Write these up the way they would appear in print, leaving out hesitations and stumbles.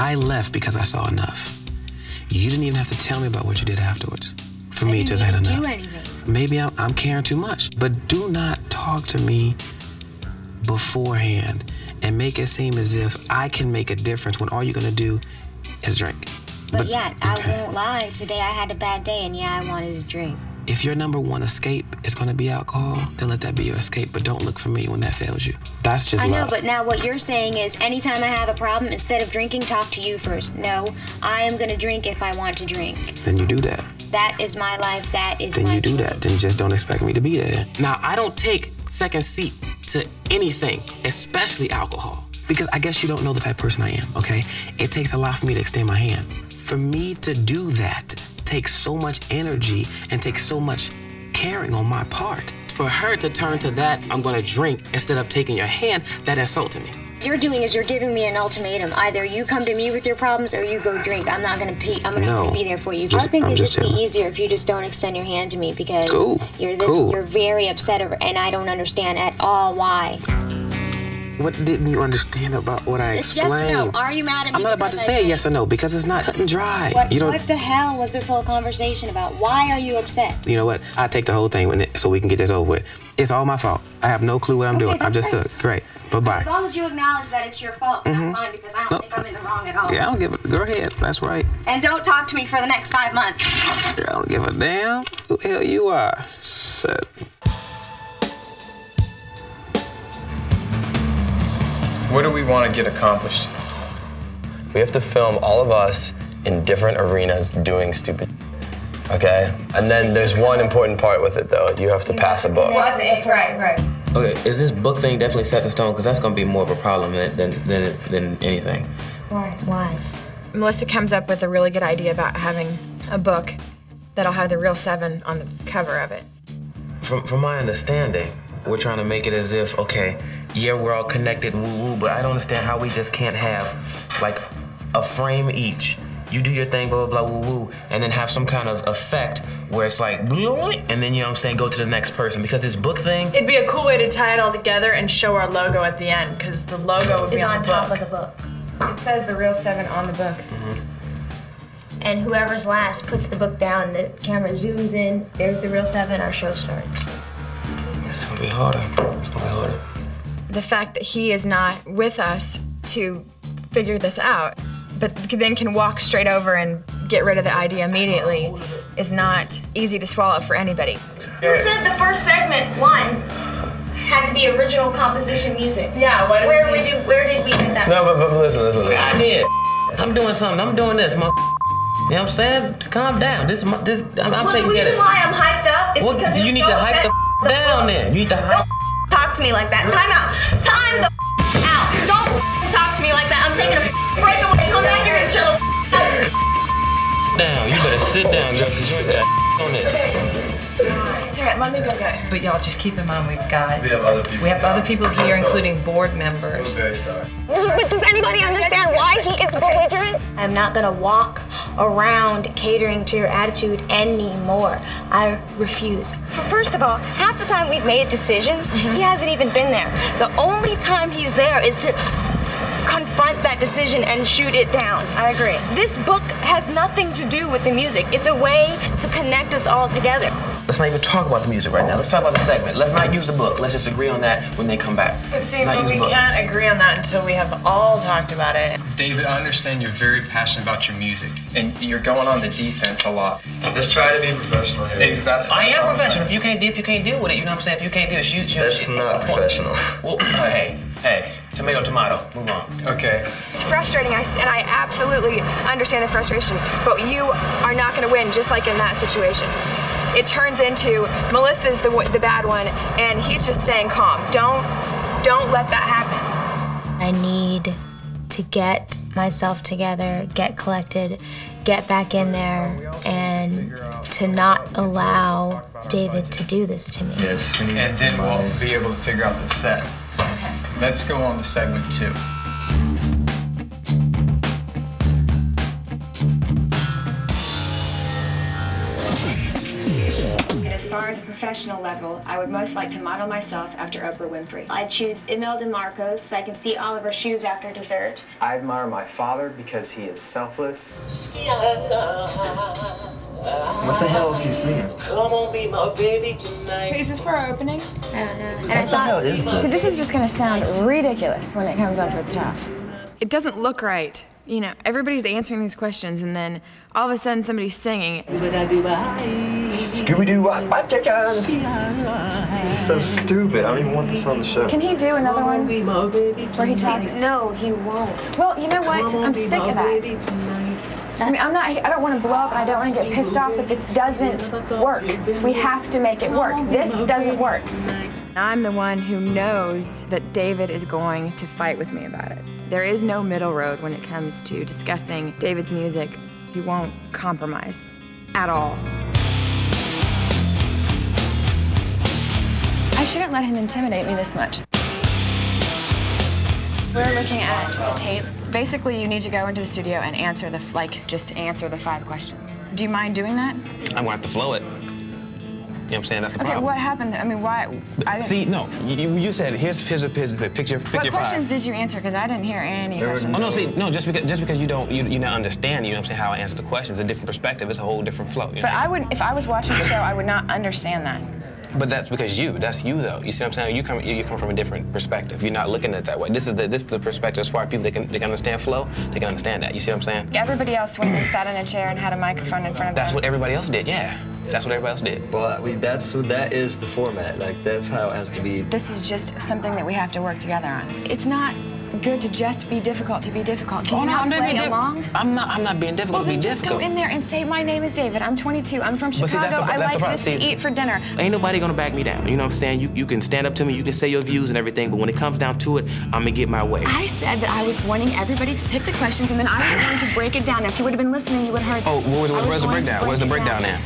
I left because I saw enough. You didn't even have to tell me about what you did afterwards for me to have had enough. Do anything. Maybe I'm caring too much, but do not talk to me beforehand and make it seem as if I can make a difference when all you're gonna do is drink. But yeah, I won't lie. Today I had a bad day, and yeah, I wanted to drink. If your number one escape is gonna be alcohol, then let that be your escape, but don't look for me when that fails you. That's just love. I know, but now what you're saying is anytime I have a problem, instead of drinking, talk to you first. No, I am gonna drink if I want to drink. Then you do that. That is my life, that is my Then you do choice. that, then just don't expect me to be there. Now, I don't take second seat to anything, especially alcohol, because I guess you don't know the type of person I am, okay? It takes a lot for me to extend my hand. For me to do that takes so much energy and takes so much caring on my part. For her to turn to that, I'm gonna drink instead of taking your hand, that insulted me. What you're doing is you're giving me an ultimatum. Either you come to me with your problems or you go drink. I'm not gonna be there for you. I think it'd just be easier if you just don't extend your hand to me because you're very upset over, and I don't understand at all why. What didn't you understand about what I explained? It's yes or no. Are you mad at me? I'm not about to say yes or no because it's not cut and dry. What the hell was this whole conversation about? Why are you upset? You know what? I'll take the whole thing so we can get this over with. It's all my fault. I have no clue what I'm doing. I'm just great. Bye-bye. As long as you acknowledge that it's your fault, I'm fine because I don't think I'm in the wrong at all. Yeah, I don't give a... Go ahead. That's right. And don't talk to me for the next 5 months. I don't give a damn who the hell you are. Shit. What do we want to get accomplished? We have to film all of us in different arenas doing stupid, okay? And then there's one important part with it, though. You have to pass a book. Right. Okay, is this book thing definitely set in stone? Because that's going to be more of a problem than anything. Why? Melissa comes up with a really good idea about having a book that'll have the real 7 on the cover of it. From my understanding, we're trying to make it as if, okay, yeah, we're all connected, woo-woo, but I don't understand how we just can't have, like, a frame each. You do your thing, blah, blah, blah, woo-woo, and then have some kind of effect where it's like, and then, you know what I'm saying, go to the next person. Because this book thing... It'd be a cool way to tie it all together and show our logo at the end, because the logo would be on top of the book. It says the real 7 on the book. And whoever's last puts the book down, the camera zooms in, there's the real 7, our show starts. It's gonna be harder. It's gonna be harder. The fact that he is not with us to figure this out, but then can walk straight over and get rid of the idea immediately is not easy to swallow for anybody. Who said the first segment, 1, had to be original composition music? Yeah, where did we get that? No, but listen. I did. I'm doing something. I'm doing this, you know what I'm saying? Calm down. I'm taking care of it. The reason why I'm hyped up is because you need to hype the down then. You need to hype. Don't talk to me like that. Time out. Time the out. Don't talk to me like that. I'm taking a breakaway. Come back here and chill down. You better sit down, girl, because you ain't got on this. Here, let me go get it. But y'all just keep in mind we have other people here, including board members. Okay, sorry. But does anybody understand why he is belligerent? I'm not gonna walk around catering to your attitude anymore. I refuse. First of all, half the time we've made decisions, he hasn't even been there. The only time he's there is to confront that decision and shoot it down. I agree. This book has nothing to do with the music. It's a way to connect us all together. Let's not even talk about the music right now. Let's talk about the segment. Let's not use the book. Let's just agree on that when they come back. But see, we can't agree on that until we have all talked about it. David, I understand you're very passionate about your music, and you're going on the defense a lot. Just try to be professional here. I am professional. If you can't deal with it, you know what I'm saying? If you can't do it, shoot. That's not professional. Well, hey, tomato, move on. Okay. It's frustrating, and I absolutely understand the frustration, but you are not going to win, just like in that situation. It turns into Melissa's the bad one, and he's just staying calm. Don't let that happen. I need to get myself together, get collected, get back in there, and to not allow David to do this to me. Yes. And then we'll be able to figure out the set. Okay. Let's go on to segment 2. As far as a professional level, I would most like to model myself after Oprah Winfrey. I'd choose Imelda Marcos so I can see all of her shoes after dessert. I admire my father because he is selfless. What the hell is he singing? Come on, be my baby tonight. Is this for our opening? I don't know. And What the hell is this? So this is just gonna sound ridiculous when it comes up at the top. It doesn't look right. You know, everybody's answering these questions, and then all of a sudden somebody's singing. Scooby-Doo, what chickens? This is so stupid. I don't even want this on the show. Can he do another one where he talks? No, he won't. Well, you know what? I'm sick of that. I mean, I don't want to blow up and I don't want to get pissed off, but this doesn't work. We have to make it work. This doesn't work. I'm the one who knows that David is going to fight with me about it. There is no middle road when it comes to discussing David's music. He won't compromise at all. I shouldn't let him intimidate me this much. We're looking at the tape. Basically, you need to go into the studio and answer just answer the 5 questions. Do you mind doing that? I'm gonna have to flow it. You know what I'm saying? That's the problem. Okay, what happened? I mean, why? I didn't... See, no, you said here's the picture. What questions did you answer? Because I didn't hear any questions. Oh no, see, no, just because you don't understand, you know what I'm saying, how I answer the questions, a different perspective, it's a whole different flow. You know? But I wouldn't. If I was watching the show, I would not understand that. But that's because that's you though. You see what I'm saying? You come from a different perspective. You're not looking at it that way. This is the perspective of smart people. They can understand flow. They can understand that. You see what I'm saying? Everybody else went and sat in a chair and had a microphone in front of them. That's what everybody else did. Yeah, that's what everybody else did. Well, that is the format. Like that's how it has to be. This is just something that we have to work together on. It's not good to just be difficult to be difficult. Can you not play along? I'm not being difficult to be difficult. Well, then just go in there and say, my name is David, I'm 22, I'm from Chicago, I like this to eat for dinner. Ain't nobody gonna back me down, you know what I'm saying? You can stand up to me, you can say your views and everything, but when it comes down to it, I'm gonna get my way. I said that I was wanting everybody to pick the questions and then I was going to break it down. Now, if you would have been listening, you would have heard. Oh, where's the breakdown? Where's the breakdown now?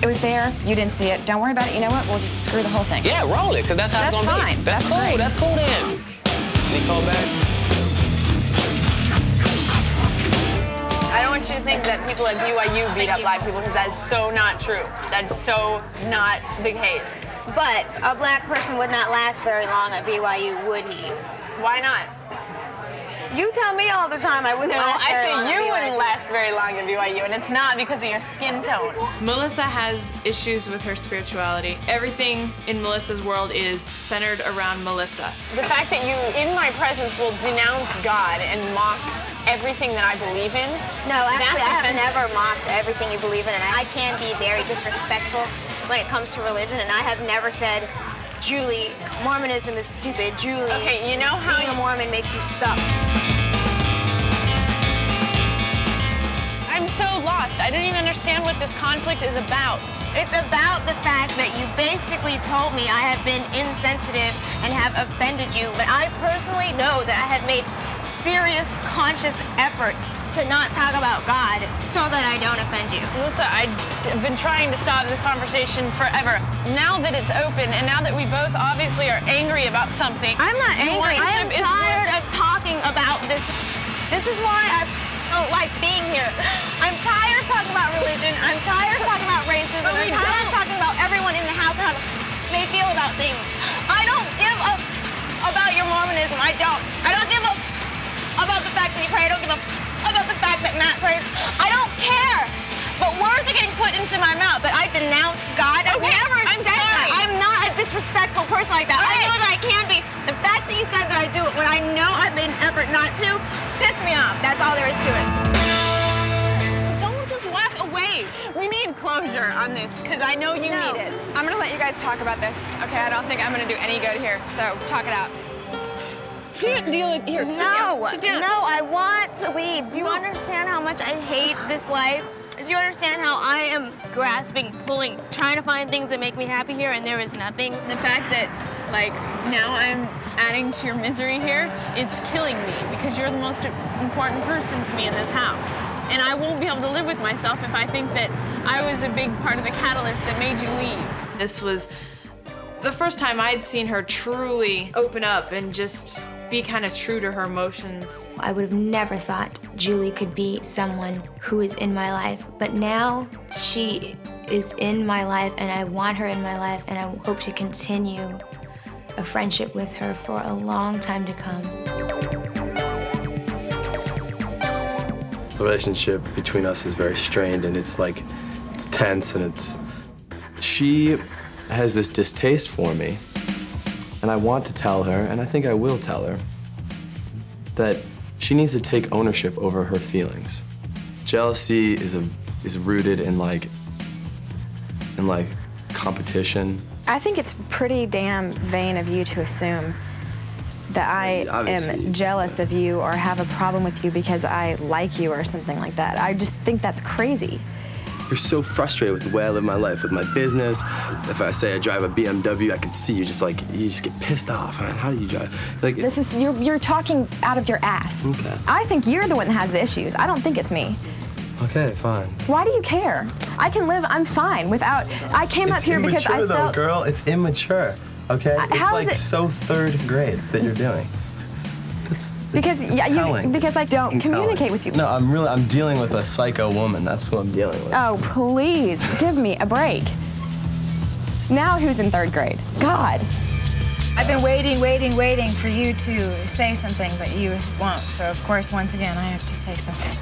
It was there, you didn't see it. Don't worry about it, you know what? We'll just screw the whole thing. Yeah, roll it, because that's how it's gonna be. That's fine. Great. That's cool then. Any call back? I don't want you to think that people at BYU beat up black people, because that's so not true. That's so not the case. But a black person would not last very long at BYU, would he? Why not? You tell me all the time I wouldn't last very long. I say you wouldn't last very long at BYU, and it's not because of your skin tone. Melissa has issues with her spirituality. Everything in Melissa's world is centered around Melissa. The fact that you, in my presence, will denounce God and mock everything that I believe in. No, actually, I have never mocked everything you believe in, and I can be very disrespectful when it comes to religion, and I have never said, Julie, Mormonism is stupid. Julie, okay, you know how being a Mormon makes you suck. I'm so lost. I don't even understand what this conflict is about. It's about the fact that you basically told me I have been insensitive and have offended you, but I personally know that I have made serious, conscious efforts to not talk about God so that I don't offend you. Melissa, I've been trying to stop the conversation forever. Now that it's open, and now that we both obviously are angry about something. I'm not angry. I am tired of talking about this. This is why I don't like being here. I'm tired of talking about religion. I'm tired of talking about racism. I'm tired of talking about everyone in the house and how they feel about things. I don't give a about your Mormonism. I don't give a about the fact that you pray. I don't give a about the fact that Matt prays. I don't care. But words are getting put into my mouth that I denounce God. I've never said that. I'm not a disrespectful person like that. I know that I can be. The fact that you said that I do it when I know I've made an effort not to, piss me off. That's all there is to it. Don't just walk away. We need closure on this, because I know you need it. I'm gonna let you guys talk about this, okay? I don't think I'm gonna do any good here, so talk it out. Can't deal with here. Sit down. Sit down. No, I want to leave. Do you understand how much I hate this life? Do you understand how I am grasping, pulling, trying to find things that make me happy here, and there is nothing? The fact that, like, now I'm adding to your misery here, it's killing me, because you're the most important person to me in this house. And I won't be able to live with myself if I think that I was a big part of the catalyst that made you leave. This was the first time I'd seen her truly open up and just be kind of true to her emotions. I would have never thought Julie could be someone who is in my life, but now she is in my life, and I want her in my life, and I hope to continue a friendship with her for a long time to come. The relationship between us is very strained, and it's like, it's tense, and she has this distaste for me, and I want to tell her, and I think I will tell her, that she needs to take ownership over her feelings. Jealousy is rooted in like competition. I think it's pretty damn vain of you to assume that I am jealous of you or have a problem with you because I like you or something like that. I just think that's crazy. You're so frustrated with the way I live my life, with my business. If I say I drive a BMW, I can see you just get pissed off. How do you drive? Like, you're talking out of your ass. Okay. I think you're the one that has the issues. I don't think it's me. Okay, fine. Why do you care? I can live, I'm fine without, I came up here because I felt— It's immature though, girl. It's immature, okay? How it's like so 3rd grade that you're doing. Because I don't communicate with you. No, I'm dealing with a psycho woman. That's who I'm dealing with. Oh, please, give me a break. Now who's in 3rd grade? God. I've been waiting for you to say something, but you won't. So of course, once again, I have to say something.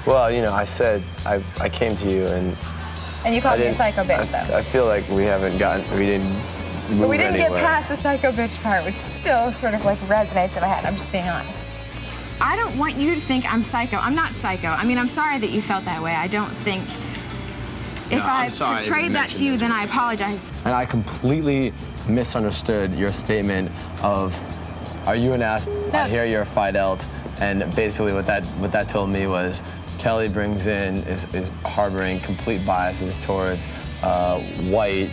Well, you know, I said, I came to you and you called me a psycho bitch, though. I feel like we didn't But we didn't get past the psycho bitch part, which still sort of like resonates in my head. I'm just being honest. I don't want you to think I'm psycho. I'm not psycho. I mean, I'm sorry that you felt that way. I don't think, if I portrayed that to you, then I apologize. And I completely misunderstood your statement of, are you an ass? No. I hear you're a Fidelt. And basically what that told me was, Kelly is harboring complete biases towards white,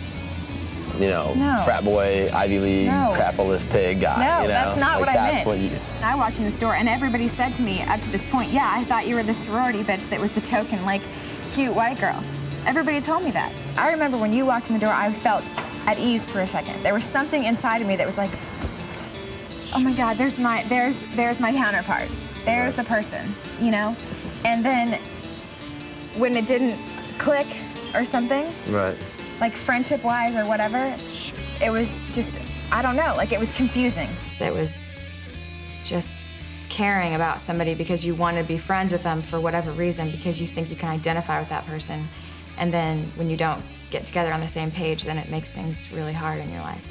you know, frat boy, Ivy League, crapulous pig guy. No, you know? that's not what I meant. I walked in the store and everybody said to me up to this point, yeah, I thought you were the sorority bitch that was the token, like, cute white girl. Everybody told me that. I remember when you walked in the door, I felt at ease for a second. There was something inside of me that was like, oh my God, there's my counterpart. There's the person, you know? And then when it didn't click or something, like friendship-wise or whatever, it was just, I don't know, like it was confusing. It was just caring about somebody because you want to be friends with them for whatever reason, because you think you can identify with that person. And then when you don't get together on the same page, then it makes things really hard in your life.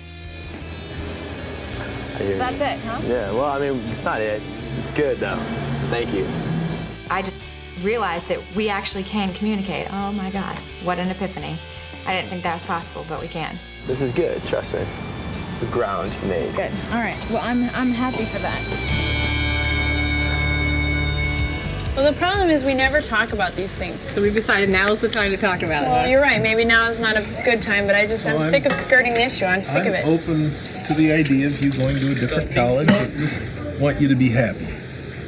So that's it, huh? Yeah, well, I mean, it's not it. It's good, though. Thank you. I just realized that we actually can communicate. Oh, my God. What an epiphany. I didn't think that was possible, but we can. This is good, trust me. The ground made. Good. All right. Well, I'm happy for that. Well, the problem is we never talk about these things. So we've decided now is the time to talk about it. Well, you're right. Maybe now is not a good time, but I'm sick of skirting the issue. I'm sick of it. I'm open to the idea of you going to a different college. I just want you to be happy.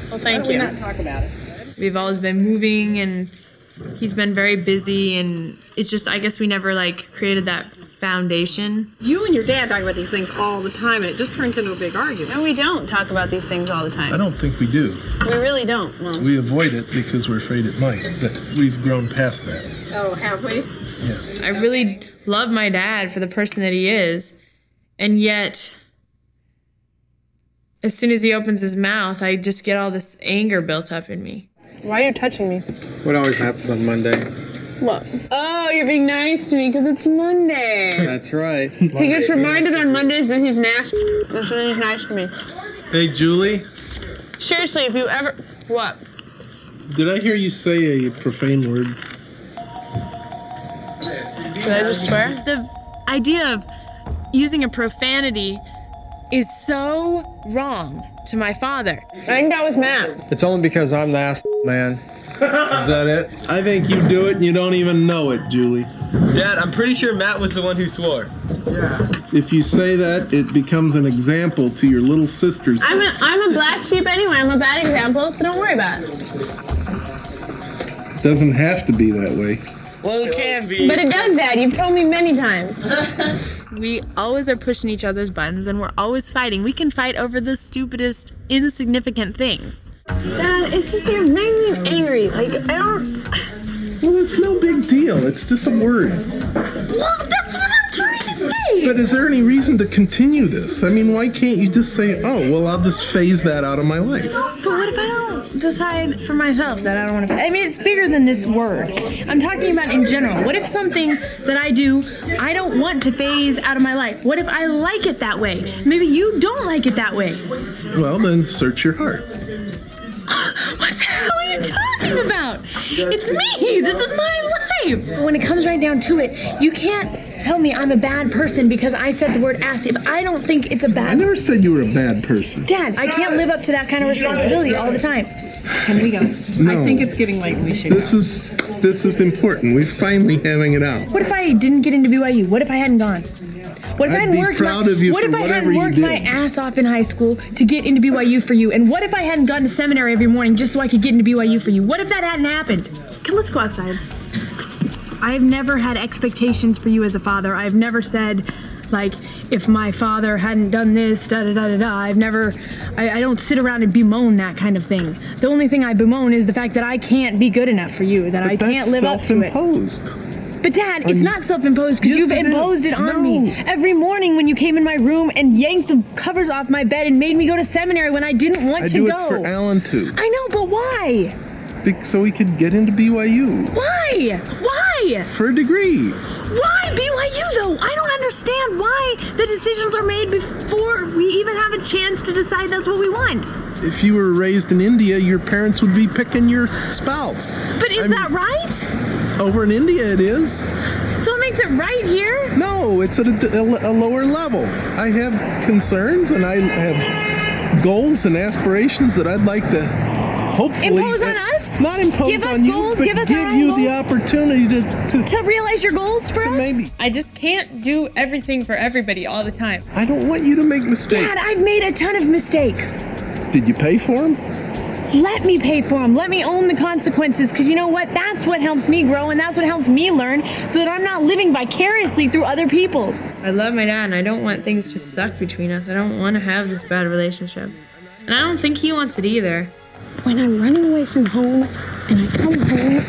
Well, thank you. Why don't we not talk about it? We've always been moving, and he's been very busy, and it's just, I guess we never, like, created that foundation. You and your dad talk about these things all the time, and it just turns into a big argument. No, we don't talk about these things all the time. I don't think we do. We really don't, Mom. We avoid it because we're afraid it might, but we've grown past that. Oh, have we? Yes. I really love my dad for the person that he is, and yet, as soon as he opens his mouth, I just get all this anger built up in me. Why are you touching me? What always happens on Monday? What? Oh, you're being nice to me because it's Monday. That's right. He gets reminded on Mondays that he's nasty, and so he's nice to me. Hey, Julie? Seriously, if you ever... What? Did I hear you say a profane word? Did I just swear? The idea of using a profanity is so wrong to my father. I think that was Matt. It's only because I'm the ass man. Is that it? I think you do it and you don't even know it, Julie. Dad, I'm pretty sure Matt was the one who swore. Yeah. If you say that, it becomes an example to your little sisters. I'm a black sheep anyway. I'm a bad example, so don't worry about it. It doesn't have to be that way. Well, it can be. But it does, Dad. You've told me many times. We always are pushing each other's buttons, and we're always fighting. We can fight over the stupidest, insignificant things. Dad, it's just you made me angry. Like, I don't... Well, it's no big deal. It's just a word. Well, that's what I'm trying to say. But is there any reason to continue this? I mean, why can't you just say, oh, well, I'll just phase that out of my life? But what if I don't decide for myself that I don't want to... I mean, it's bigger than this word. I'm talking about in general. What if something that I do, I don't want to phase out of my life? What if I like it that way? Maybe you don't like it that way. Well, then search your heart. What the hell are you talking about? It's me. This is my life. When it comes right down to it, you can't tell me I'm a bad person because I said the word ass. If I don't think it's a bad... I never said you were a bad person. Dad, I can't live up to that kind of responsibility all the time. Can we go? No. I think it's getting late. We should go. This is important. We're finally having it out. What if I didn't get into BYU? What if I hadn't gone? What if I hadn't worked my ass off in high school to get into BYU for you? And what if I hadn't gone to seminary every morning just so I could get into BYU for you? What if that hadn't happened? Come, let's go outside. I've never had expectations for you as a father. I've never said, like, if my father hadn't done this, da-da-da-da-da. I don't sit around and bemoan that kind of thing. The only thing I bemoan is the fact that I can't be good enough for you, that I can't live up to it. But Dad, it's not self-imposed because you've imposed it on me. Every morning when you came in my room and yanked the covers off my bed and made me go to seminary when I didn't want to go. I do it for Alan too. I know, but why? So he could get into BYU. Why? Why? For a degree. Why BYU though? I don't understand why the decisions are made before we even have a chance to decide that's what we want. If you were raised in India, your parents would be picking your spouse. But is that right? Over in India it is. So it makes it right here? No, it's at a lower level. I have concerns and I have goals and aspirations that I'd like to hopefully... Impose on us? Not impose on you, but give you the opportunity to realize your goals for us? Maybe. I just can't do everything for everybody all the time. I don't want you to make mistakes. Dad, I've made a ton of mistakes. Did you pay for them? Let me pay for them. Let me own the consequences, because you know what? That's what helps me grow, and that's what helps me learn, so that I'm not living vicariously through other people's. I love my dad, and I don't want things to suck between us. I don't want to have this bad relationship. And I don't think he wants it either. When I'm running away from home, and I come home,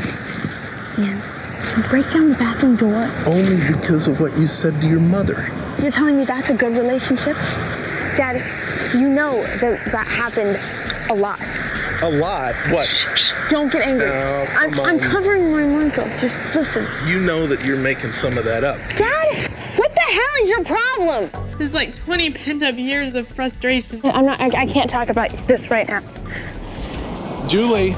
and I break down the bathroom door. Only because of what you said to your mother. You're telling me that's a good relationship? Dad, you know that happened a lot. A lot? What? Don't get angry. No, I'm covering my microphone. Just listen. You know that you're making some of that up. Dad, what the hell is your problem? There's like 20 pent-up years of frustration. I can't talk about this right now. Julie.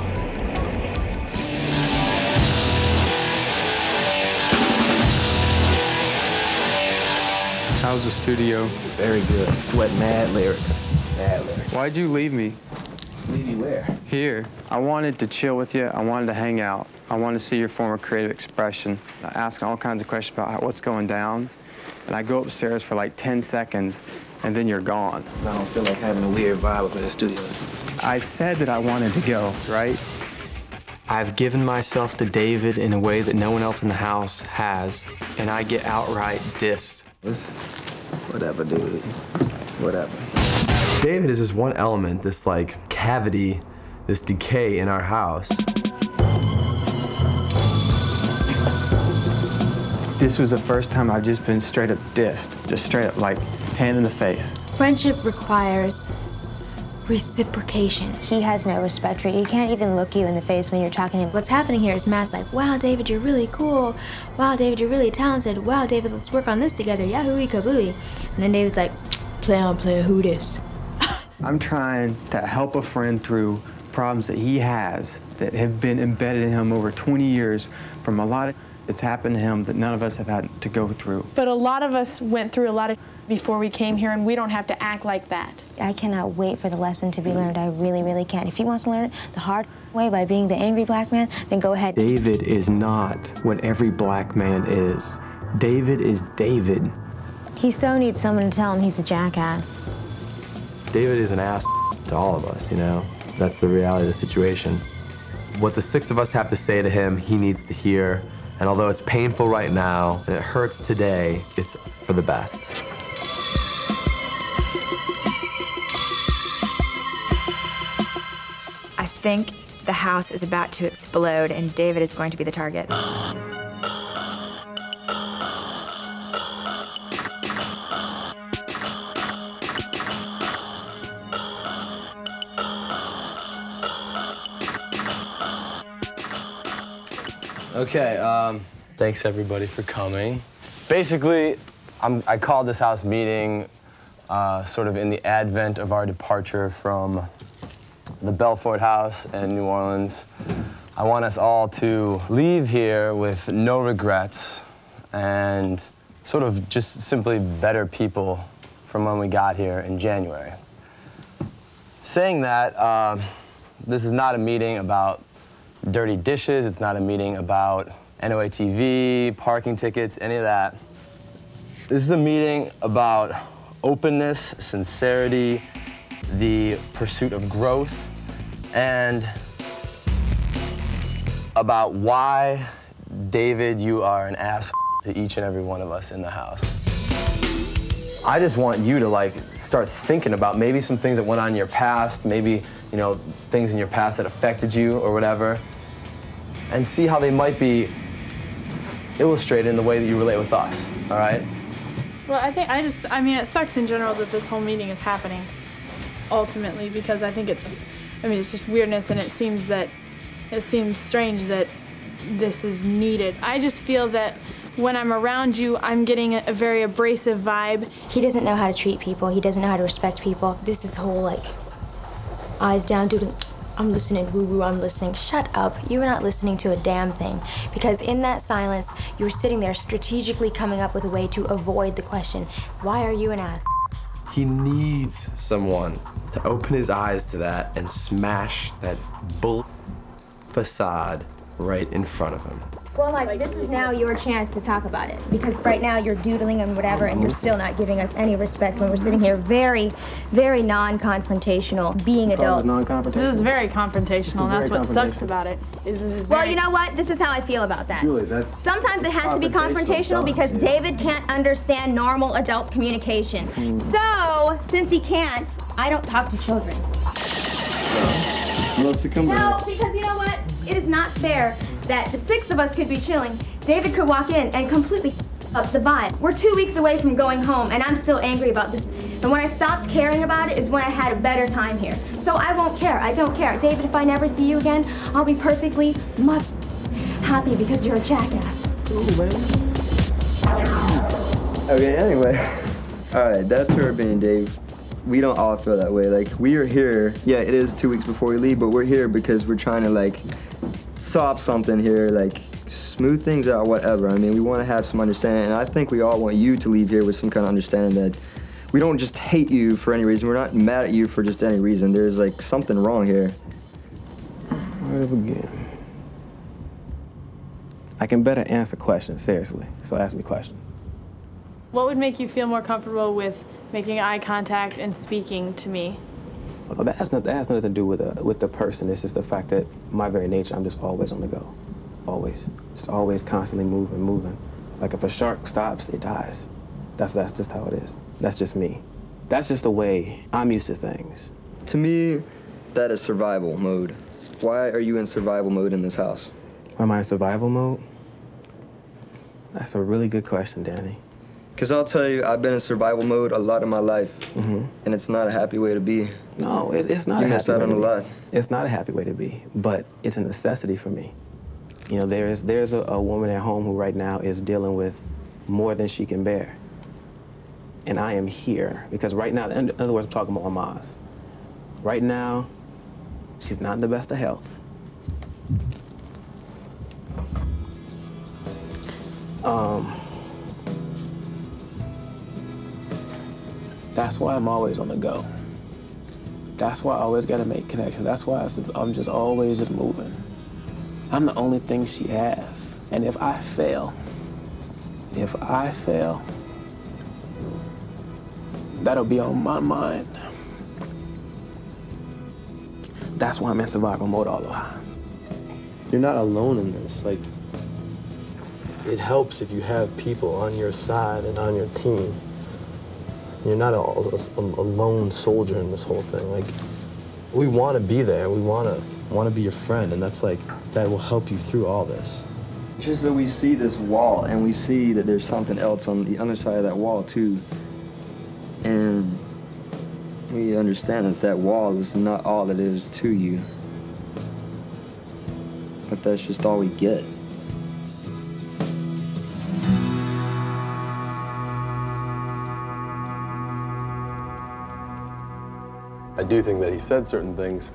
How's the studio? Very good. Sweat mad lyrics. Mad lyrics. Why'd you leave me? Leave you where? Here. I wanted to chill with you. I wanted to hang out. I wanted to see your form of creative expression. I ask all kinds of questions about what's going down. And I go upstairs for like 10 seconds, and then you're gone. I don't feel like having a weird vibe up in the studio. I said that I wanted to go, right? I've given myself to David in a way that no one else in the house has, and I get outright dissed. Whatever, dude. Whatever. David is this one element, this like cavity, this decay in our house. This was the first time I've just been straight up dissed, just straight up like hand in the face. Friendship requires reciprocation. He has no respect for you. He can't even look you in the face when you're talking to him. What's happening here is Matt's like, wow, David, you're really cool. Wow, David, you're really talented. Wow, David, let's work on this together. Yahoo-wee kabooey. And then David's like, play on, player, who this? I'm trying to help a friend through problems that he has that have been embedded in him over 20 years from a lot of that's happened to him that none of us have had to go through. But a lot of us went through a lot of before we came here, and we don't have to act like that. I cannot wait for the lesson to be learned. I really, really can. If he wants to learn it the hard way by being the angry black man, then go ahead. David is not what every black man is. David is David. He so needs someone to tell him he's a jackass. David is an ass to all of us, you know? That's the reality of the situation. What the six of us have to say to him, he needs to hear. And although it's painful right now, and it hurts today, it's for the best. think the house is about to explode and David is going to be the target. Okay, thanks everybody for coming. Basically, I called this house meeting sort of in the advent of our departure from the Belfort House in New Orleans. I want us all to leave here with no regrets and sort of just simply better people from when we got here in January. Saying that, this is not a meeting about dirty dishes, it's not a meeting about NOA TV, parking tickets, any of that. This is a meeting about openness, sincerity, the pursuit of growth, and about why, David, you are an asshole to each and every one of us in the house. I just want you to like start thinking about maybe some things that went on in your past, maybe, you know, things in your past that affected you or whatever, and see how they might be illustrated in the way that you relate with us, all right? Well, I mean, it sucks in general that this whole meeting is happening, ultimately, because I think it's just weirdness, and it seems strange that this is needed. I just feel that when I'm around you, I'm getting a very abrasive vibe. He doesn't know how to treat people. He doesn't know how to respect people. This is whole, like, eyes down, dude. I'm listening, woo-woo, I'm listening. Shut up. You were not listening to a damn thing. Because in that silence, you were sitting there strategically coming up with a way to avoid the question, why are you an ass? He needs someone to open his eyes to that and smash that bull facade right in front of him. Well, like, this is now your chance to talk about it. Because right now you're doodling and whatever, and you're still not giving us any respect when we're sitting here very, very non-confrontational, being adults. This is very confrontational, and that's what sucks about it. Well, you know what? This is how I feel about that. Julie, that's sometimes it has to be confrontational because David can't understand normal adult communication. So, since he can't, I don't talk to children. Melissa, come back. No, because you know what? It is not fair that the 6 of us could be chilling. David could walk in and completely up the vibe. We're 2 weeks away from going home, and I'm still angry about this. And when I stopped caring about it is when I had a better time here. So I won't care. I don't care. David, if I never see you again, I'll be perfectly happy because you're a jackass. Ooh, man. Okay, anyway. All right, that's her opinion, Dave. We don't all feel that way. Like, we are here. Yeah, it is 2 weeks before we leave, but we're here because we're trying to, like, solve something here, like, smooth things out, whatever. I mean, we want to have some understanding, and I think we all want you to leave here with some kind of understanding that we don't just hate you for any reason. We're not mad at you for just any reason. There's, like, something wrong here. Where to begin? I can better answer questions, seriously, so ask me questions. What would make you feel more comfortable with making eye contact and speaking to me? Well, that has nothing to do with the person. It's just the fact that my very nature, I'm just always on the go. Always. Just always constantly moving. Like if a shark stops, it dies. That's just how it is. That's just me. That's just the way I'm used to things. To me, that is survival mode. Why are you in survival mode in this house? Am I in survival mode? That's a really good question, Danny. Because I'll tell you, I've been in survival mode a lot of my life, and it's not a happy way to be. No, it's not a happy way to be. It's not a happy way to be, but it's a necessity for me. You know, there's a woman at home who right now is dealing with more than she can bear. And I am here because right now, in other words, I'm talking about Maz. Right now, she's not in the best of health. That's why I'm always on the go. That's why I always gotta make connections. That's why I'm just always just moving. I'm the only thing she has. And if I fail, that'll be on my mind. That's why I'm in survival mode all the time. You're not alone in this. Like, it helps if you have people on your side and on your team. You're not a lone soldier in this whole thing. Like, we want to be there. We want to I want to be your friend, and that's like, that will help you through all this. Just that we see this wall, and we see that there's something else on the other side of that wall, too. And we understand that that wall is not all that is to you. But that's just all we get. I do think that he said certain things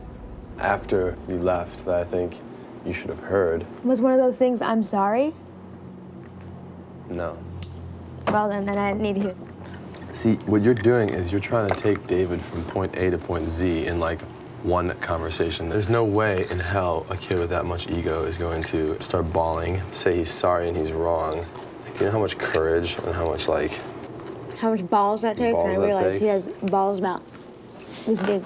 after you left that I think you should have heard. Was one of those things, I'm sorry? No. Well, then I didn't need to hear. See, what you're doing is you're trying to take David from point A to point Z in like one conversation. There's no way in hell a kid with that much ego is going to start bawling, say he's sorry and he's wrong. Like, do you know how much courage and how much like... How much balls that takes? And I realized he has balls about this big.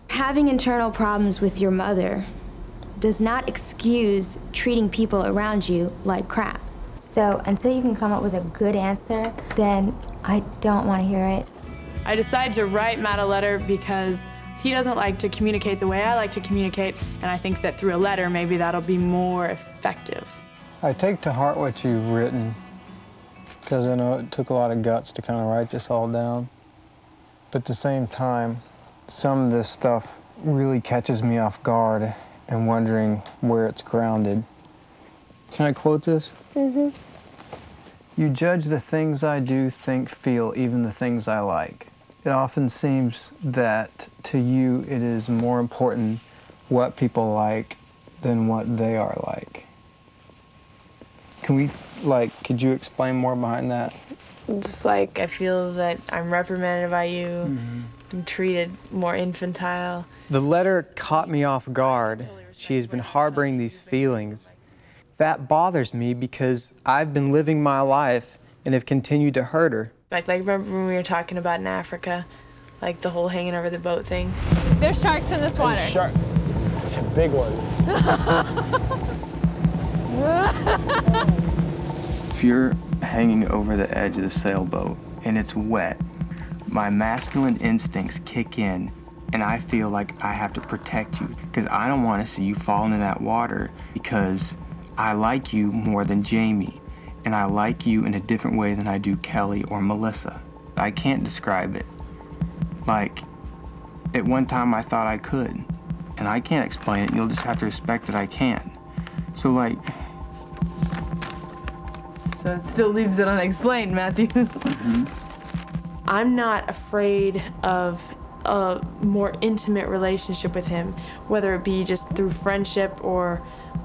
Having internal problems with your mother does not excuse treating people around you like crap. So until you can come up with a good answer, then I don't want to hear it. I decided to write Matt a letter because he doesn't like to communicate the way I like to communicate, and I think that through a letter, maybe that'll be more effective. I take to heart what you've written, because I know it took a lot of guts to kind of write this all down. But at the same time, some of this stuff really catches me off guard and wondering where it's grounded. Can I quote this? Mm-hmm. You judge the things I do, think, feel, even the things I like. It often seems that to you it is more important what people like than what they are like. Can we, could you explain more behind that? Just like I feel that I'm reprimanded by you, I'm treated more infantile. The letter caught me off guard. She has been harboring these feelings. That bothers me because I've been living my life and have continued to hurt her. Like remember when we were talking about in Africa, like the whole hanging over the boat thing? There's sharks in this water. Shark. Big ones. If you're hanging over the edge of the sailboat and it's wet, my masculine instincts kick in and I feel like I have to protect you because I don't want to see you fall into that water because I like you more than Jamie, and I like you in a different way than I do Kelly or Melissa. I can't describe it. Like, at one time I thought I could, and I can't explain it, and you'll just have to respect that I can't. So So it still leaves it unexplained, Matthew. I'm not afraid of a more intimate relationship with him, whether it be just through friendship or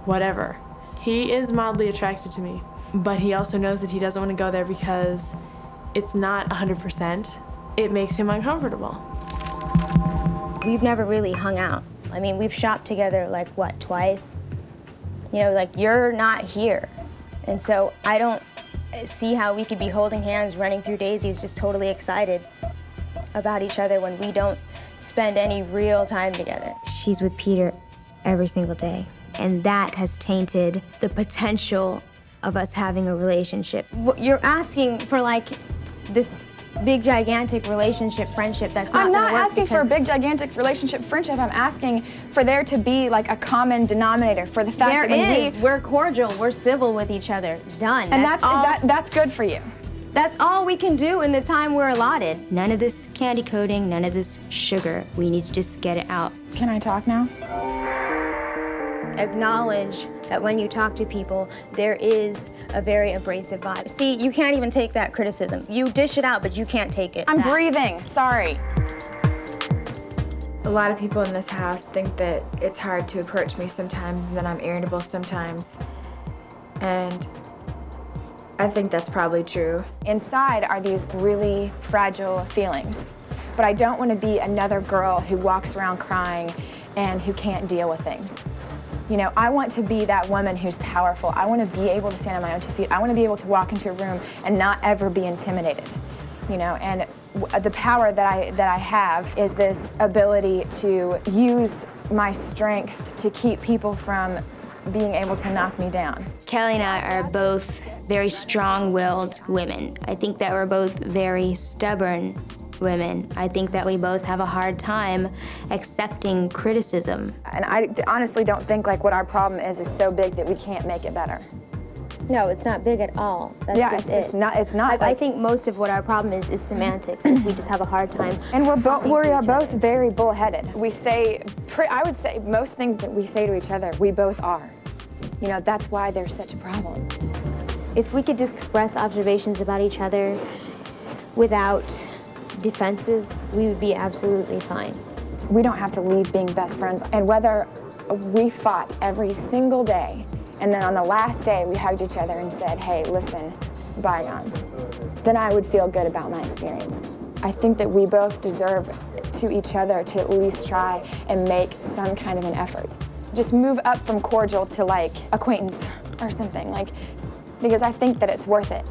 whatever. He is mildly attracted to me, but he also knows that he doesn't want to go there because it's not 100%. It makes him uncomfortable. We've never really hung out. I mean, we've shopped together like, what, twice? You know, like, you're not here. And so I don't see how we could be holding hands, running through daisies, just totally excited about each other when we don't spend any real time together. She's with Peter every single day. And that has tainted the potential of us having a relationship. You're asking for like this big, gigantic relationship, friendship that's not I'm gonna not work asking for a big, gigantic relationship, friendship. I'm asking for there to be like a common denominator for the fact that when we're cordial, we're civil with each other. Done. And that's good for you. That's all we can do in the time we're allotted. None of this candy coating, none of this sugar. We need to just get it out. Can I talk now? Acknowledge that when you talk to people, there is a very abrasive vibe. See, you can't even take that criticism. You dish it out, but you can't take it. I'm breathing, sorry. A lot of people in this house think that it's hard to approach me sometimes and that I'm irritable sometimes. And I think that's probably true. Inside are these really fragile feelings, but I don't want to be another girl who walks around crying and who can't deal with things. You know, I want to be that woman who's powerful. I want to be able to stand on my own 2 feet. I want to be able to walk into a room and not ever be intimidated. You know, and the power that I have is this ability to use my strength to keep people from being able to knock me down. Kelly and I are both very strong-willed women. I think that we're both very stubborn women. I think that we both have a hard time accepting criticism. And I honestly don't think like what our problem is so big that we can't make it better. No, it's not big at all. That's yeah, just it's not. It's not. I think most of what our problem is semantics. We just have a hard time. And we are both very bullheaded. We say, I would say most things that we say to each other, we both are. You know, that's why there's such a problem. If we could just express observations about each other without defenses, we would be absolutely fine. We don't have to leave being best friends. And whether we fought every single day, and then on the last day we hugged each other and said, hey, listen, bygones, then I would feel good about my experience. I think that we both deserve to each other to at least try and make some kind of an effort. Just move up from cordial to like acquaintance or something, like, because I think that it's worth it.